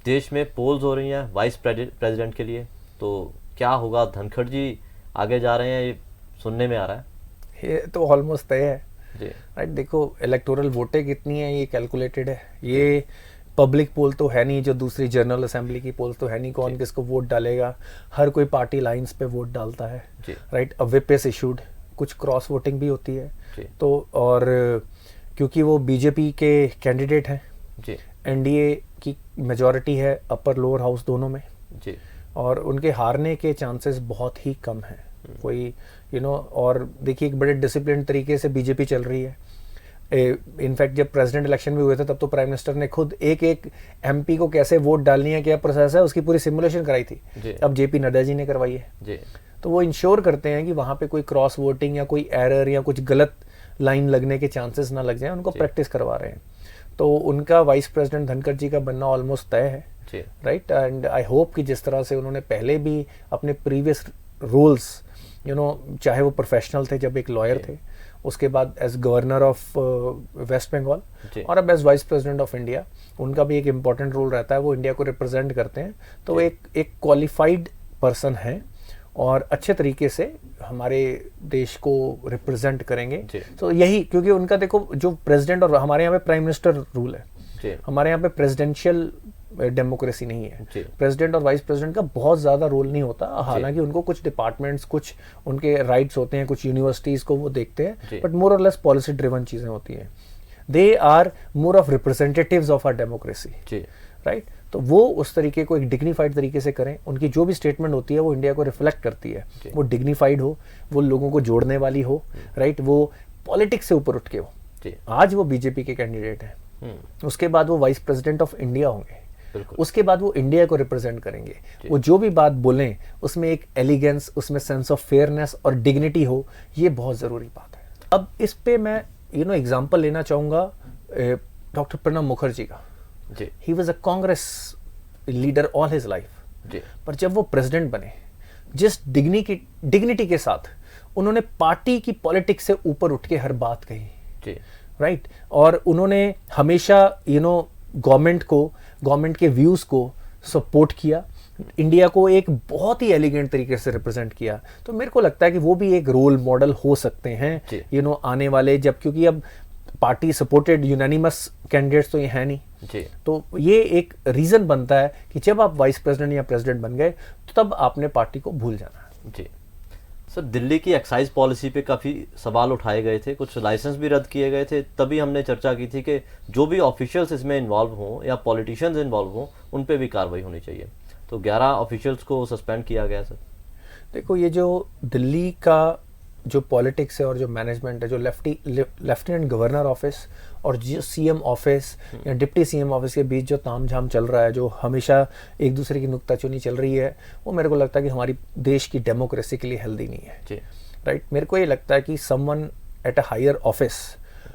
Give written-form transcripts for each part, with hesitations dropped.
देश में पोल्स हो रही हैं वाइस प्रेसिडेंट के लिए, तो क्या होगा? धनखड़ जी आगे जा रहे हैं, ये सुनने में आ रहा है। ये तो ऑलमोस्ट तय है जी। राइट। देखो इलेक्टोरल वोटें कितनी है ये कैलकुलेटेड है, ये पब्लिक पोल तो है नहीं, जो दूसरी जनरल असेंबली की पोल्स तो है नहीं, कौन किसको वोट डालेगा। हर कोई पार्टी लाइंस पे वोट डालता है right. A whip is issued, कुछ क्रॉस वोटिंग भी होती है तो, और क्योंकि वो बीजेपी के कैंडिडेट हैं, एनडीए की मेजॉरिटी है अपर लोअर हाउस दोनों में जी, और उनके हारने के चांसेस बहुत ही कम हैं। कोई और देखिए एक बड़े डिसिप्लिन तरीके से बीजेपी चल रही है। इनफैक्ट जब प्रेसिडेंट इलेक्शन भी हुए थे तब तो प्राइम मिनिस्टर ने खुद एक एक एमपी को कैसे वोट डालनी है, क्या प्रोसेस है, उसकी पूरी सिमुलेशन कराई थी। अब जेपी नड्डा जी ने करवाई है। तो वो इंश्योर करते हैं कि वहाँ पे कोई क्रॉस वोटिंग या कोई एरर या कुछ गलत लाइन लगने के चांसेस ना लग जाए, उनको प्रैक्टिस करवा रहे हैं। तो उनका वाइस प्रेसिडेंट धनखड़ जी का बनना ऑलमोस्ट तय है राइट। एंड आई होप कि जिस तरह से उन्होंने पहले भी अपने प्रीवियस रोल्स चाहे वो प्रोफेशनल थे जब एक लॉयर थे, उसके बाद as governor of West Bengal और अब as vice president of India, उनका भी एक इम्पॉर्टेंट रोल रहता है, वो इंडिया को रिप्रेजेंट करते हैं। तो एक क्वालिफाइड पर्सन है और अच्छे तरीके से हमारे देश को रिप्रेजेंट करेंगे। तो यही, क्योंकि उनका देखो जो प्रेसिडेंट और हमारे यहाँ पे प्राइम मिनिस्टर रूल है, हमारे यहाँ पे प्रेसिडेंशियल डेमोक्रेसी नहीं है। प्रेसिडेंट और वाइस प्रेसिडेंट का बहुत ज़्यादा रोल नहीं होता, हालांकि उनको कुछ डिपार्टमेंट्स, कुछ उनके राइट्स होते हैं, कुछ यूनिवर्सिटीज़ को वो देखते हैं, बट मोर और लेस पॉलिसी ड्रिवन चीज़ें होती हैं। They are more of representatives of our democracy right. तो वो उस तरीके को एक डिग्निफाइड तरीके से करें, उनकी जो भी स्टेटमेंट होती है वो इंडिया को रिफ्लेक्ट करती है, वो डिग्निफाइड हो, वो लोगों को जोड़ने वाली हो राइट, वो पॉलिटिक्स से ऊपर उठ के हो। आज वो बीजेपी के कैंडिडेट हैं, उसके बाद वो वाइस प्रेसिडेंट ऑफ इंडिया होंगे, उसके बाद वो इंडिया को रिप्रेजेंट करेंगे। वो जो भी बात बोलें उसमें एक एलिगेंस, उसमें सेंस ऑफ फेयरनेस और डिग्निटी हो, ये बहुत ज़रूरी बात है। अब इस पे मैं एग्जांपल लेना चाहूँगा डॉक्टर प्रणब मुखर्जी का। He was a Congress leader all his life, पर जब वो प्रेसिडेंट बने, जिस डिग्निटी के साथ उन्होंने पार्टी की पॉलिटिक्स से ऊपर उठ के हर बात कही राइट। और उन्होंने हमेशा गवर्नमेंट के व्यूज़ को सपोर्ट किया, इंडिया को एक बहुत ही एलिगेंट तरीके से रिप्रेजेंट किया। तो मेरे को लगता है कि वो भी एक रोल मॉडल हो सकते हैं आने वाले, जब क्योंकि अब पार्टी सपोर्टेड यूनानिमस कैंडिडेट्स तो ये है नहीं, तो ये एक रीज़न बनता है कि जब आप वाइस प्रेसिडेंट या प्रेसिडेंट बन गए तो तब आपने पार्टी को भूल जाना है। सर, दिल्ली की एक्साइज पॉलिसी पे काफ़ी सवाल उठाए गए थे, कुछ लाइसेंस भी रद्द किए गए थे, तभी हमने चर्चा की थी कि जो भी ऑफिशियल्स इसमें इन्वॉल्व हों या पॉलिटिशियंस इन्वॉल्व हों, उन पे भी कार्रवाई होनी चाहिए। तो 11 ऑफिशियल्स को सस्पेंड किया गया। सर देखो, ये जो दिल्ली का जो पॉलिटिक्स है और जो मैनेजमेंट है, जो लेफ्टिनेंट गवर्नर ऑफिस और जो सीएम ऑफिस या डिप्टी सीएम ऑफिस के बीच जो तामझाम चल रहा है, जो हमेशा एक दूसरे की नुक्ताचीनी चल रही है, वो मेरे को लगता है कि हमारी देश की डेमोक्रेसी के लिए हेल्दी नहीं है राइट। मेरे को ये लगता है कि someone at a higher office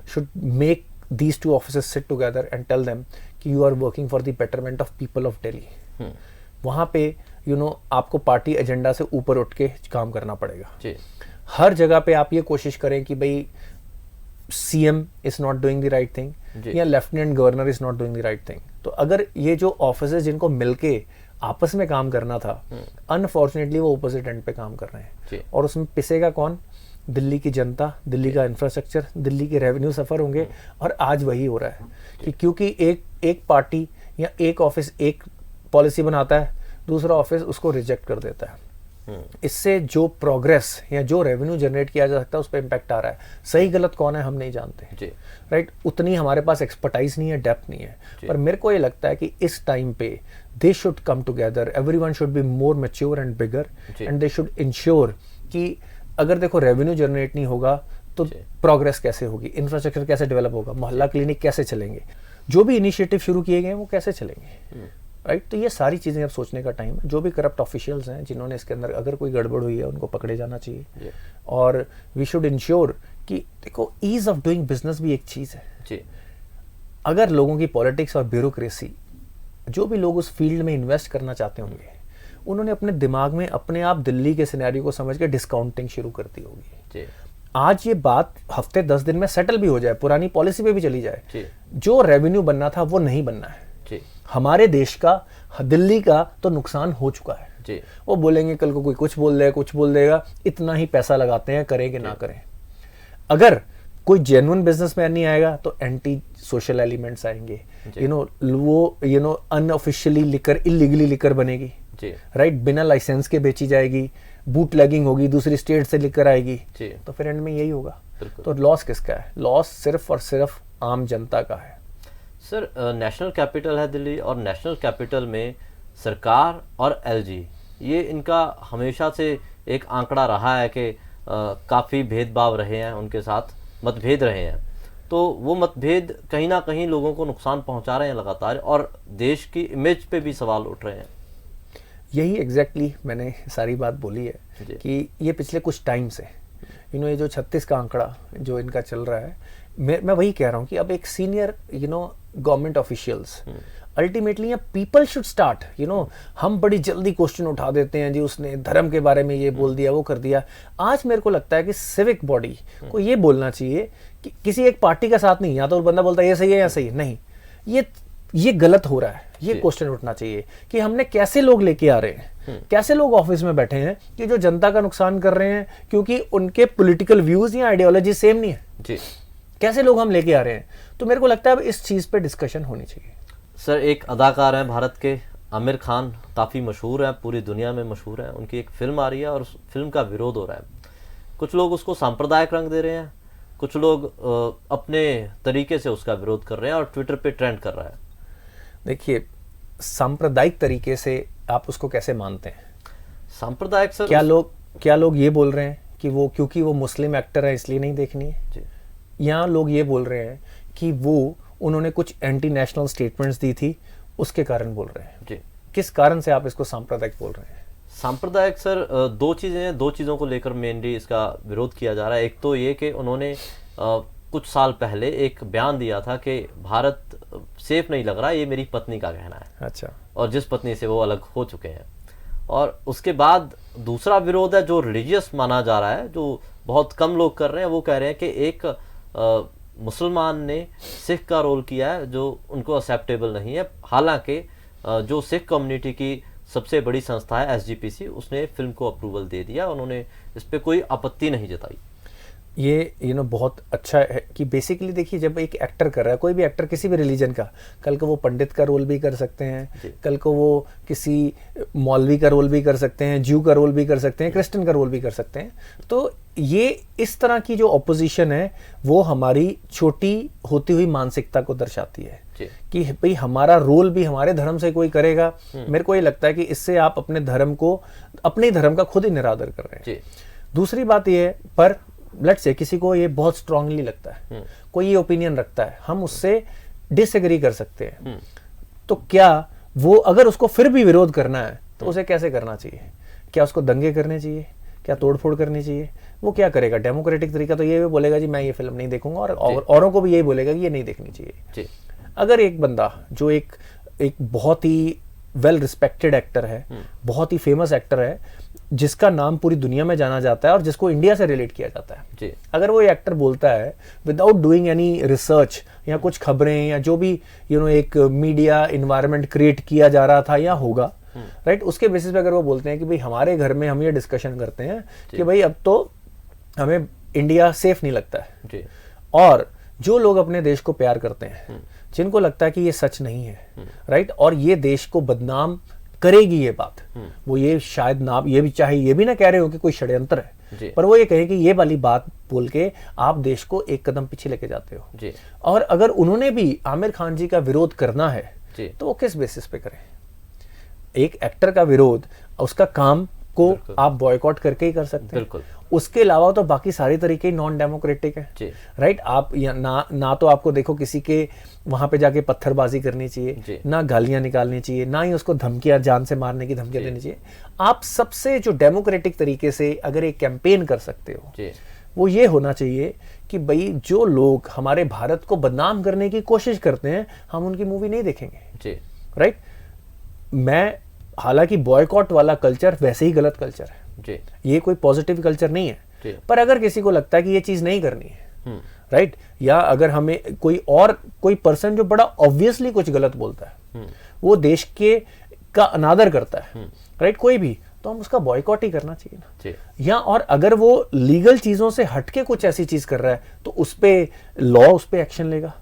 should make these two offices sit together and tell them कि you are working for the betterment of people of Delhi. वहाँ पे आपको पार्टी एजेंडा से ऊपर उठ के काम करना पड़ेगा। हर जगह पे आप ये कोशिश करें कि भाई CM is not doing the right thing या lieutenant governor is not doing the right thing. तो अगर ये जो ऑफिसेज जिनको मिलके आपस में काम करना था, अनफॉर्चुनेटली वो अपोजिट एंड पे काम कर रहे हैं, और उसमें पिसेगा कौन? दिल्ली की जनता, दिल्ली का इंफ्रास्ट्रक्चर, दिल्ली के रेवेन्यू सफ़र होंगे। और आज वही हो रहा है कि क्योंकि एक पार्टी या एक ऑफिस एक पॉलिसी बनाता है, दूसरा ऑफिस उसको रिजेक्ट कर देता है। इससे जो प्रोग्रेस या जो रेवेन्यू जनरेट किया जा सकता है उस पर इम्पैक्ट आ रहा है। सही गलत कौन है हम नहीं जानते राइट। उतनी हमारे पास एक्सपर्टाइज नहीं है, डेप्थ नहीं है, पर मेरे को ये लगता है कि इस टाइम पे they should come together, everyone should be more mature and bigger, and they should ensure कि अगर देखो रेवेन्यू जनरेट नहीं होगा तो प्रोग्रेस कैसे होगी, इंफ्रास्ट्रक्चर कैसे डेवलप होगा, मोहल्ला क्लिनिक कैसे चलेंगे, जो भी इनिशिएटिव शुरू किए गए हैं वो कैसे चलेंगे राइट। तो ये सारी चीज़ें अब सोचने का टाइम है। जो भी करप्ट ऑफिशियल्स हैं जिन्होंने इसके अंदर अगर कोई गड़बड़ हुई है उनको पकड़े जाना चाहिए। और वी शुड इंश्योर कि देखो ईज ऑफ डूइंग बिजनेस भी एक चीज़ है। अगर लोगों की पॉलिटिक्स और ब्यूरोक्रेसी, जो भी लोग उस फील्ड में इन्वेस्ट करना चाहते होंगे, उन्होंने अपने दिमाग में अपने आप दिल्ली के सिनेरियो को समझ के डिस्काउंटिंग शुरू कर दी होगी। आज ये बात हफ्ते 10 दिन में सेटल भी हो जाए, पुरानी पॉलिसी पे भी चली जाए, जो रेवेन्यू बनना था वो नहीं बनना है। जी हमारे देश का, दिल्ली का तो नुकसान हो चुका है जी वो बोलेंगे कल को कोई कुछ बोल देगा, कुछ बोल देगा, इतना ही पैसा लगाते हैं, करें कि ना करें। अगर कोई जेन्युइन बिजनेसमैन नहीं आएगा तो एंटी सोशल एलिमेंट्स आएंगे, वो अनऑफिशियली लिकर, इलीगली लिकर बनेगी, राइट, बिना लाइसेंस के बेची जाएगी, बूट लैगिंग होगी, दूसरी स्टेट से लेकर आएगी, तो फिर एंड में यही होगा। तो लॉस किसका है? लॉस सिर्फ और सिर्फ आम जनता का है। सर, नेशनल कैपिटल है दिल्ली, और नेशनल कैपिटल में सरकार और एलजी, ये इनका हमेशा से एक आंकड़ा रहा है कि काफ़ी भेदभाव रहे हैं, उनके साथ मतभेद रहे हैं। तो वो मतभेद कहीं ना कहीं लोगों को नुकसान पहुंचा रहे हैं लगातार, और देश की इमेज पे भी सवाल उठ रहे हैं। यही एग्जैक्टली मैंने सारी बात बोली है कि ये पिछले कुछ टाइम से ये जो 36 का आंकड़ा जो इनका चल रहा है, मैं वही कह रहा हूँ कि अब एक senior government officials, ultimately people should start, हम बड़ी जल्दी क्वेश्चन उठा देते हैं जी, उसने धर्म के बारे में ये बोल दिया, वो कर दिया। आज मेरे को लगता है कि सिविक बॉडी को ये बोलना चाहिए कि किसी एक पार्टी का साथ नहीं, या तो बंदा बोलता है ये सही है या सही है, नहीं, ये गलत हो रहा है, ये क्वेश्चन उठना चाहिए कि हमने कैसे लोग लेके आ रहे हैं, कैसे लोग ऑफिस में बैठे हैं कि जो जनता का नुकसान कर रहे हैं क्योंकि उनके पॉलिटिकल व्यूज या आइडियोलॉजी सेम नहीं है जी। कैसे लोग हम लेके आ रहे हैं। तो मेरे को लगता है अब इस चीज पे डिस्कशन होनी चाहिए। सर, एक अदाकार हैं भारत के, आमिर खान, काफ़ी मशहूर हैं, पूरी दुनिया में मशहूर हैं। उनकी एक फिल्म आ रही है और उस फिल्म का विरोध हो रहा है। कुछ लोग उसको सांप्रदायिक रंग दे रहे हैं, कुछ लोग अपने तरीके से उसका विरोध कर रहे हैं और ट्विटर पे ट्रेंड कर रहा है। देखिए, सांप्रदायिक तरीके से आप उसको कैसे मानते हैं? सांप्रदायिक सर, क्या लोग ये बोल रहे हैं कि वो क्योंकि वो मुस्लिम एक्टर है इसलिए नहीं देखनी है जी। या लोग ये बोल रहे हैं कि उन्होंने कुछ एंटी नेशनल स्टेटमेंट्स दी थी उसके कारण बोल रहे हैं जी। किस कारण से आप इसको सांप्रदायिक बोल रहे हैं? सांप्रदायिक सर, दो चीज़ें हैं, दो चीज़ों को लेकर मेनली इसका विरोध किया जा रहा है। एक तो ये कि उन्होंने कुछ साल पहले एक बयान दिया था कि भारत सेफ नहीं लग रहा, ये मेरी पत्नी का कहना है। अच्छा। और जिस पत्नी से वो अलग हो चुके हैं। और उसके बाद दूसरा विरोध है जो रिलीजियस माना जा रहा है, जो बहुत कम लोग कर रहे हैं। वो कह रहे हैं कि एक मुसलमान ने सिख का रोल किया है जो उनको एक्सेप्टेबल नहीं है। हालांकि जो सिख कम्युनिटी की सबसे बड़ी संस्था है SGPC, उसने फिल्म को अप्रूवल दे दिया, उन्होंने इस पर कोई आपत्ति नहीं जताई। ये बहुत अच्छा है कि बेसिकली देखिए, जब एक एक्टर कर रहा है, कोई भी एक्टर किसी भी रिलीजन का, कल को वो पंडित का रोल भी कर सकते हैं, कल को वो किसी मौलवी का रोल भी कर सकते हैं, ज्यू का रोल भी कर सकते हैं, क्रिश्चियन का रोल भी कर सकते हैं। तो ये इस तरह की जो ऑपोजिशन है वो हमारी छोटी होती हुई मानसिकता को दर्शाती है कि भाई हमारा रोल भी हमारे धर्म से कोई करेगा। मेरे को ये लगता है कि इससे आप अपने धर्म का खुद ही निरादर कर रहे हैं। दूसरी बात ये है, पर लेट्स से किसी को ये बहुत स्ट्रांगली लगता है, कोई ये ओपिनियन रखता है, हम उससे डिसएग्री कर सकते हैं। तो क्या वो अगर उसको फिर भी विरोध करना है तो उसे कैसे करना चाहिए? क्या उसको दंगे करने चाहिए? क्या तोड़फोड़ करनी चाहिए? वो क्या करेगा? डेमोक्रेटिक तरीका तो ये बोलेगा जी मैं ये फिल्म नहीं देखूंगा, और औरों को भी यही बोलेगा कि ये नहीं देखनी चाहिए। अगर एक बंदा जो एक बहुत ही वेल रिस्पेक्टेड एक्टर है, बहुत ही फेमस एक्टर है, जिसका नाम पूरी दुनिया में जाना जाता है और जिसको इंडिया से रिलेट किया जाता है, अगर वो एक्टर बोलता है विदाउट डूइंग एनी रिसर्च या कुछ खबरें या जो भी एक मीडिया इन्वायरमेंट क्रिएट किया जा रहा था या होगा, राइट, उसके बेसिस पे अगर वो बोलते हैं कि भाई हमारे घर में हम ये डिस्कशन करते हैं कि भाई अब तो हमें इंडिया सेफ नहीं लगता है, और जो लोग अपने देश को प्यार करते हैं, जिनको लगता है कि ये सच नहीं है, राइट, और ये देश को बदनाम करेगी ये बात, वो ये शायद ना, ये भी चाहे ये भी ना कह रहे हो कि कोई षड्यंत्र है, पर वो ये कहे कि ये वाली बात बोल के आप देश को एक कदम पीछे लेके जाते हो। और अगर उन्होंने भी आमिर खान जी का विरोध करना है तो वो किस बेसिस पे करें? एक एक्टर का विरोध, उसका काम को आप बॉयकॉट करके ही कर सकते हैं। उसके अलावा तो बाकी सारे तरीके नॉन डेमोक्रेटिक है, राइट। आप ना तो आपको देखो किसी के वहां पे जाके पत्थरबाजी करनी चाहिए, ना गालियां निकालनी चाहिए, ना ही उसको धमकियां, जान से मारने की धमकियां देनी चाहिए। आप सबसे जो डेमोक्रेटिक तरीके से अगर एक कैंपेन कर सकते हो, वो ये होना चाहिए कि भाई जो लोग हमारे भारत को बदनाम करने की कोशिश करते हैं, हम उनकी मूवी नहीं देखेंगे, राइट। मैं हालांकि बॉयकॉट वाला कल्चर वैसे ही गलत कल्चर है, ये कोई पॉजिटिव कल्चर नहीं है, पर अगर किसी को लगता है कि ये चीज नहीं करनी है, राइट, या अगर हमें कोई पर्सन जो बड़ा ऑब्वियसली कुछ गलत बोलता है, वो देश के का अनादर करता है, राइट, कोई भी, तो हम उसका बॉयकॉट ही करना चाहिए ना। या और अगर वो लीगल चीजों से हटके कुछ ऐसी चीज कर रहा है तो उस पे लॉ उस पे एक्शन लेगा।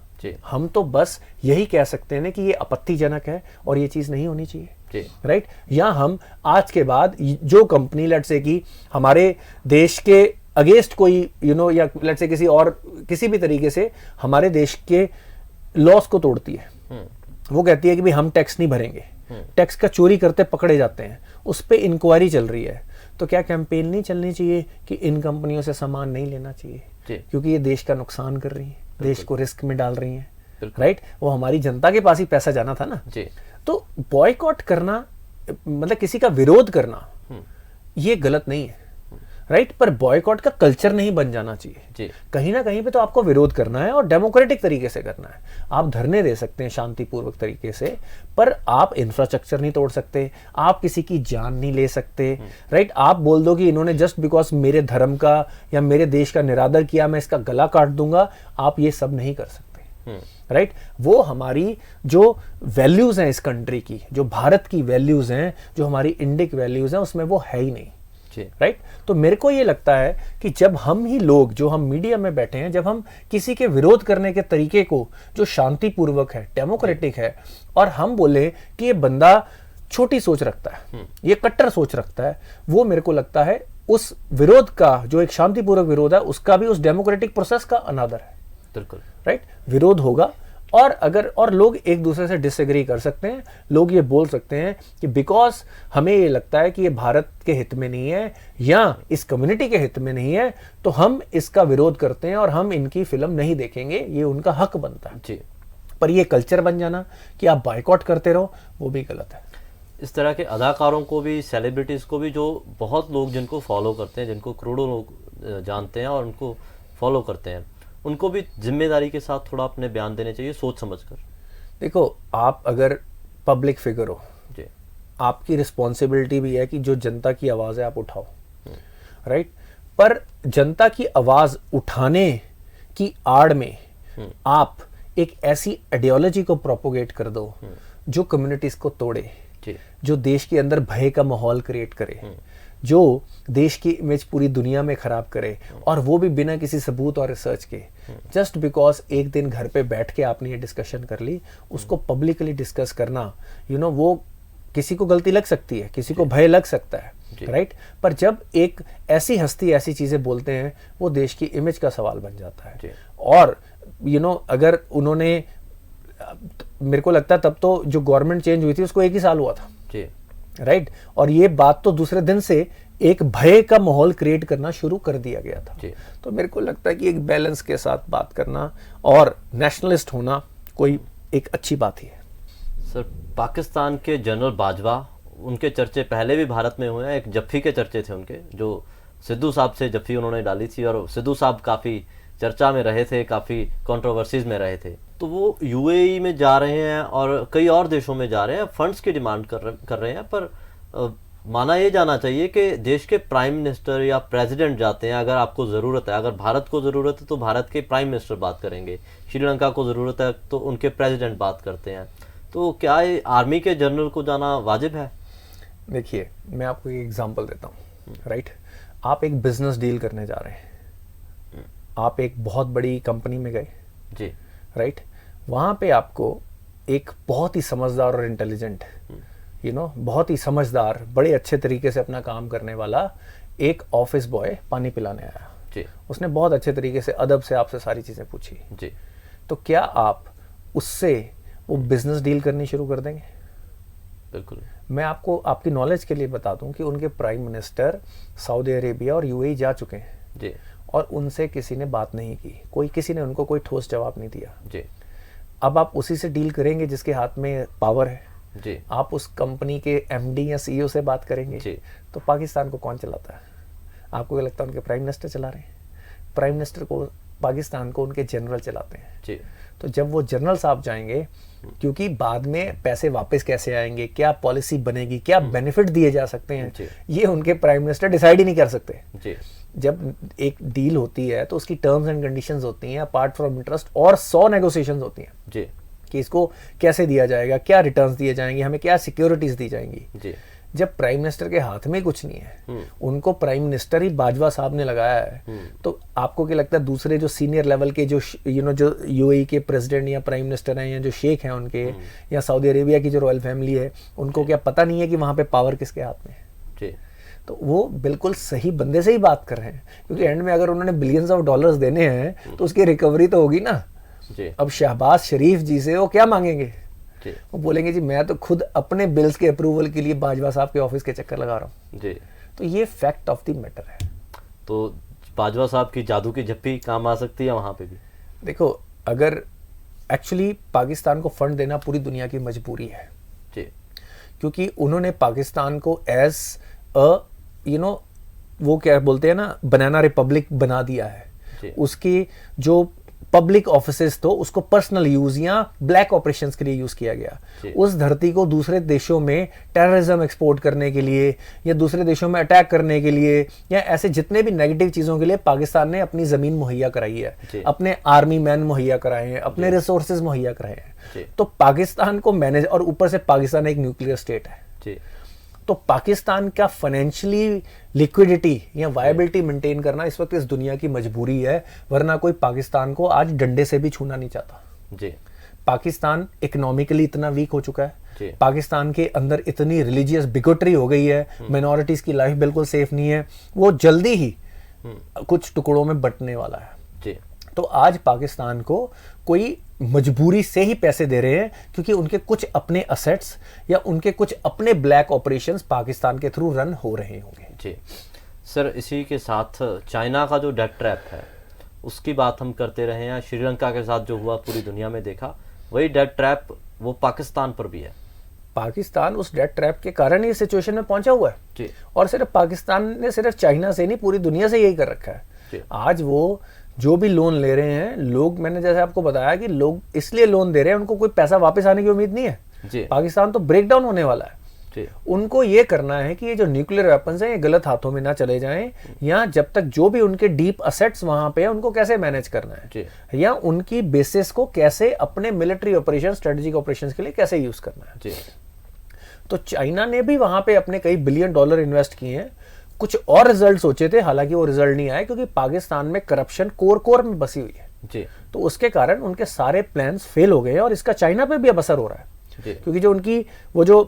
हम तो बस यही कह सकते हैं कि ये आपत्तिजनक है और ये चीज नहीं होनी चाहिए, राइट। या हम आज के बाद जो कंपनी लेट्स से कि हमारे देश के अगेंस्ट कोई या लेट्स से किसी भी तरीके से हमारे देश के लॉस को तोड़ती है, वो कहती है कि भाई हम टैक्स नहीं भरेंगे, टैक्स का चोरी करते पकड़े जाते हैं, उस पर इंक्वायरी चल रही है, तो क्या कैंपेन नहीं चलनी चाहिए कि इन कंपनियों से सामान नहीं लेना चाहिए क्योंकि ये देश का नुकसान कर रही है, देश को रिस्क में डाल रही हैं, राइट। वो हमारी जनता के पास ही पैसा जाना था ना। तो बॉयकॉट करना मतलब किसी का विरोध करना ये गलत नहीं है, राइट, पर बॉयकॉट का कल्चर नहीं बन जाना चाहिए। कहीं ना कहीं पे तो आपको विरोध करना है और डेमोक्रेटिक तरीके से करना है। आप धरने दे सकते हैं शांतिपूर्वक तरीके से, पर आप इंफ्रास्ट्रक्चर नहीं तोड़ सकते, आप किसी की जान नहीं ले सकते, राइट। आप बोल दो कि इन्होंने जस्ट बिकॉज मेरे धर्म का या मेरे देश का निरादर किया मैं इसका गला काट दूंगा, आप ये सब नहीं कर सकते, राइट। वो हमारी जो वैल्यूज हैं इस कंट्री की, जो भारत की वैल्यूज हैं, जो हमारी इंडिक वैल्यूज हैं, उसमें वो है ही नहीं, राइट। तो मेरे को ये लगता है कि जब हम ही लोग जो हम मीडिया में बैठे हैं, जब हम किसी के विरोध करने के तरीके को जो शांतिपूर्वक है, डेमोक्रेटिक है, और हम बोले कि ये बंदा छोटी सोच रखता है, ये कट्टर सोच रखता है, वो मेरे को लगता है उस विरोध का जो एक शांतिपूर्वक विरोध है उसका भी उस डेमोक्रेटिक प्रोसेस का अनादर है, बिल्कुल, राइट। विरोध होगा और लोग एक दूसरे से डिसएग्री कर सकते हैं, लोग ये बोल सकते हैं कि बिकॉज हमें ये लगता है कि ये भारत के हित में नहीं है या इस कम्युनिटी के हित में नहीं है तो हम इसका विरोध करते हैं और हम इनकी फिल्म नहीं देखेंगे, ये उनका हक बनता है जी। पर ये कल्चर बन जाना कि आप बायकॉट करते रहो, वो भी गलत है। इस तरह के अदाकारों को भी, सेलिब्रिटीज को भी, जो बहुत लोग जिनको फॉलो करते हैं, जिनको करोड़ों लोग जानते हैं और उनको फॉलो करते हैं, उनको भी जिम्मेदारी के साथ थोड़ा अपने बयान देने चाहिए, सोच समझकर। देखो, आप अगर पब्लिक फिगर हो जी, आपकी रिस्पॉन्सिबिलिटी भी है कि जो जनता की आवाज़ है आप उठाओ, राइट। पर जनता की आवाज़ उठाने की आड़ में आप एक ऐसी आइडियोलॉजी को प्रोपोगेट कर दो जो कम्युनिटीज़ को तोड़े, जो देश के अंदर भय का माहौल क्रिएट करे, जो देश की इमेज पूरी दुनिया में खराब करे, और वो भी बिना किसी सबूत और रिसर्च के, जस्ट बिकॉज एक दिन घर पे बैठ के आपने ये डिस्कशन कर ली, उसको पब्लिकली डिस्कस करना, वो किसी को गलती लग सकती है, किसी को भय लग सकता है, राइट। पर जब एक ऐसी हस्ती ऐसी चीजें बोलते हैं, वो देश की इमेज का सवाल बन जाता है। और अगर उन्होंने, मेरे को लगता है तब तो जो गवर्नमेंट चेंज हुई थी उसको 1 ही साल हुआ था, राइट। और ये बात तो दूसरे दिन से एक भय का माहौल क्रिएट करना शुरू कर दिया गया था। तो मेरे को लगता है कि एक बैलेंस के साथ बात करना और नेशनलिस्ट होना कोई एक अच्छी बात ही है। सर, पाकिस्तान के जनरल बाजवा, उनके चर्चे पहले भी भारत में हुए हैं। एक जफ्फी के चर्चे थे उनके, जो सिद्धू साहब से जफ्फी उन्होंने डाली थी, और सिद्धू साहब काफ़ी चर्चा में रहे थे, काफ़ी कंट्रोवर्सीज में रहे थे। तो वो यूएई में जा रहे हैं और कई और देशों में जा रहे हैं, फंड्स की डिमांड कर रहे हैं, पर माना ये जाना चाहिए कि देश के प्राइम मिनिस्टर या प्रेसिडेंट जाते हैं। अगर आपको ज़रूरत है, अगर भारत को ज़रूरत है तो भारत के प्राइम मिनिस्टर बात करेंगे, श्रीलंका को ज़रूरत है तो उनके प्रेसिडेंट बात करते हैं। तो क्या ये आर्मी के जनरल को जाना वाजिब है? देखिए, मैं आपको एक एग्जांपल देता हूँ, राइट। आप एक बिजनेस डील करने जा रहे हैं, आप एक बहुत बड़ी कंपनी में गए जी, राइट। वहाँ पे आपको एक बहुत ही समझदार और इंटेलिजेंट, बहुत ही समझदार, बड़े अच्छे तरीके से अपना काम करने वाला एक ऑफिस बॉय पानी पिलाने आया जी। उसने बहुत अच्छे तरीके से अदब से आपसे सारी चीज़ें पूछी जी। तो क्या आप उससे वो बिजनेस डील करनी शुरू कर देंगे? बिल्कुल। मैं आपको आपकी नॉलेज के लिए बता दूं कि उनके प्राइम मिनिस्टर सऊदी अरेबिया और यूएई जा चुके हैं जी, और उनसे किसी ने बात नहीं की, किसी ने उनको कोई ठोस जवाब नहीं दिया जी। अब आप उसी से डील करेंगे जिसके हाथ में पावर है जी। आप उस कंपनी के एमडी या सीईओ से बात करेंगे जी। तो पाकिस्तान को कौन चलाता है? आपको क्या लगता है उनके प्राइम मिनिस्टर चला रहे हैं? प्राइम मिनिस्टर को, पाकिस्तान को उनके जनरल चलाते हैं जी। तो जब वो जनरल साहब जाएंगे, क्योंकि बाद में पैसे वापस कैसे आएंगे, क्या पॉलिसी बनेगी, क्या बेनिफिट दिए जा सकते हैं, ये उनके प्राइम मिनिस्टर डिसाइड ही नहीं कर सकते जी। जब एक डील होती है तो उसकी टर्म्स एंड कंडीशंस होती हैं, अपार्ट फ्रॉम इंटरेस्ट और 100 नेगोशिएशंस होती हैं जी। कि इसको कैसे दिया जाएगा, क्या रिटर्न्स दिए जाएंगे, हमें क्या सिक्योरिटीज दी जाएंगी। जी। जब प्राइम मिनिस्टर के हाथ में कुछ नहीं है, उनको प्राइम मिनिस्टर ही बाजवा साहब ने लगाया है, तो आपको क्या लगता है दूसरे जो सीनियर लेवल के जो जो यूएई के प्रेसिडेंट या प्राइम मिनिस्टर हैं या जो शेख हैं उनके, या सऊदी अरेबिया की जो रॉयल फैमिली है, उनको क्या पता नहीं है कि वहां पे पावर किसके हाथ में है? जी। तो वो बिल्कुल सही बंदे से ही बात कर रहे हैं, क्योंकि एंड में अगर उन्होंने बिलियंस ऑफ डॉलर्स देने हैं तो उसकी रिकवरी तो होगी ना। जी। अब शहबाज शरीफ जी से वो क्या मांगेंगे? जी। वो बोलेंगे जी मैं तो खुद अपने बिल्स के अप्रूवल के लिए बाजवा साहब के ऑफिस के चक्कर लगा रहा हूँ। जी। तो ये फैक्ट ऑफ द मैटर है। तो बाजवा साहब की जादू की झप्पी काम आ सकती है वहां पे भी। देखो, अगर एक्चुअली पाकिस्तान को फंड देना पूरी दुनिया की मजबूरी है, जी। क्योंकि उन्होंने पाकिस्तान को एज अ वो क्या बोलते हैं ना, बनाना रिपब्लिक बना दिया है। जी। उसकी जो पब्लिक ऑफिसेस तो उसको पर्सनल यूज या ब्लैक ऑपरेशंस के लिए यूज किया गया। उस धरती को दूसरे देशों में टेररिज्म एक्सपोर्ट करने के लिए या दूसरे देशों में अटैक करने के लिए या ऐसे जितने भी नेगेटिव चीजों के लिए पाकिस्तान ने अपनी जमीन मुहैया कराई है, अपने आर्मी मैन मुहैया कराए हैं, अपने रिसोर्सेज मुहैया कराए हैं। तो पाकिस्तान को मैनेज, और ऊपर से पाकिस्तान एक न्यूक्लियर स्टेट है, जी। तो पाकिस्तान का फाइनेंशियली लिक्विडिटी या वायबिलिटी मेंटेन करना इस वक्त इस दुनिया की मजबूरी है, वरना कोई पाकिस्तान को आज डंडे से भी छूना नहीं चाहता। जी। पाकिस्तान इकोनॉमिकली इतना वीक हो चुका जी। है, पाकिस्तान के अंदर इतनी रिलीजियस बिगोटरी हो गई है, माइनॉरिटीज की लाइफ बिल्कुल सेफ नहीं है, वो जल्दी ही कुछ टुकड़ों में बंटने वाला है। जी। तो आज पाकिस्तान को कोई मजबूरी से ही पैसे दे रहे हैं, क्योंकि उनके कुछ अपने असेट्स या उनके कुछ अपने ब्लैक ऑपरेशंस पाकिस्तान के थ्रू रन हो रहे होंगे। जी सर, इसी के साथ चाइना का जो डेट ट्रैप है उसकी बात हम करते रहे हैं। श्रीलंका के साथ जो हुआ पूरी दुनिया में देखा, वही डेट ट्रैप वो पाकिस्तान पर भी है। पाकिस्तान उस डेट ट्रैप के कारण ये सिचुएशन में पहुंचा हुआ है। जी। और सिर्फ पाकिस्तान ने सिर्फ चाइना से नहीं, पूरी दुनिया से यही कर रखा है। जी। आज वो जो भी लोन ले रहे हैं लोग, मैंने जैसे आपको बताया कि लोग इसलिए लोन दे रहे हैं, उनको कोई पैसा वापस आने की उम्मीद नहीं है। जी। पाकिस्तान तो ब्रेक डाउन होने वाला है। जी। उनको ये करना है कि ये जो न्यूक्लियर वेपन्स हैं ये गलत हाथों में ना चले जाएं, या जब तक जो भी उनके डीप असेट्स वहां पे है उनको कैसे मैनेज करना है। जी। या उनकी बेसिस को कैसे अपने मिलिट्री ऑपरेशन, स्ट्रेटेजिक ऑपरेशंस के लिए कैसे यूज करना है। जी। तो चाइना ने भी वहां पे अपने कई बिलियन डॉलर इन्वेस्ट किए हैं। कुछ और रिजल्ट सोचे थे, हालांकि वो रिजल्ट नहीं आए, क्योंकि पाकिस्तान में करप्शन कोर में बसी हुई है। जी। तो उसके कारण उनके सारे प्लान्स फेल हो गए हैं, और इसका चाइना पे भी अब असर हो रहा है। जी। क्योंकि जो उनकी वो जो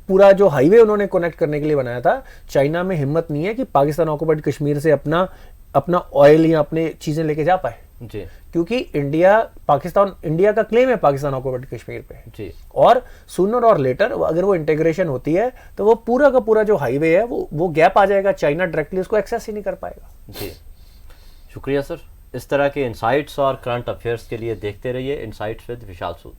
पूरा जो हाईवे उन्होंने कनेक्ट करने के लिए बनाया था, चाइना में हिम्मत नहीं है कि पाकिस्तान ऑक्युपाइड कश्मीर से अपना ऑयल या अपने चीजें लेके जा पाए। जी। क्योंकि इंडिया का क्लेम है पाकिस्तान ऑक्युपाइड कश्मीर पे। जी। और सूनर और लेटर अगर वो इंटीग्रेशन होती है तो वो पूरा का पूरा जो हाईवे है वो गैप आ जाएगा, चाइना डायरेक्टली उसको एक्सेस ही नहीं कर पाएगा। जी, शुक्रिया सर। इस तरह के इनसाइट्स और करंट अफेयर्स के लिए देखते रहिए इनसाइट्स विद विशाल सूद।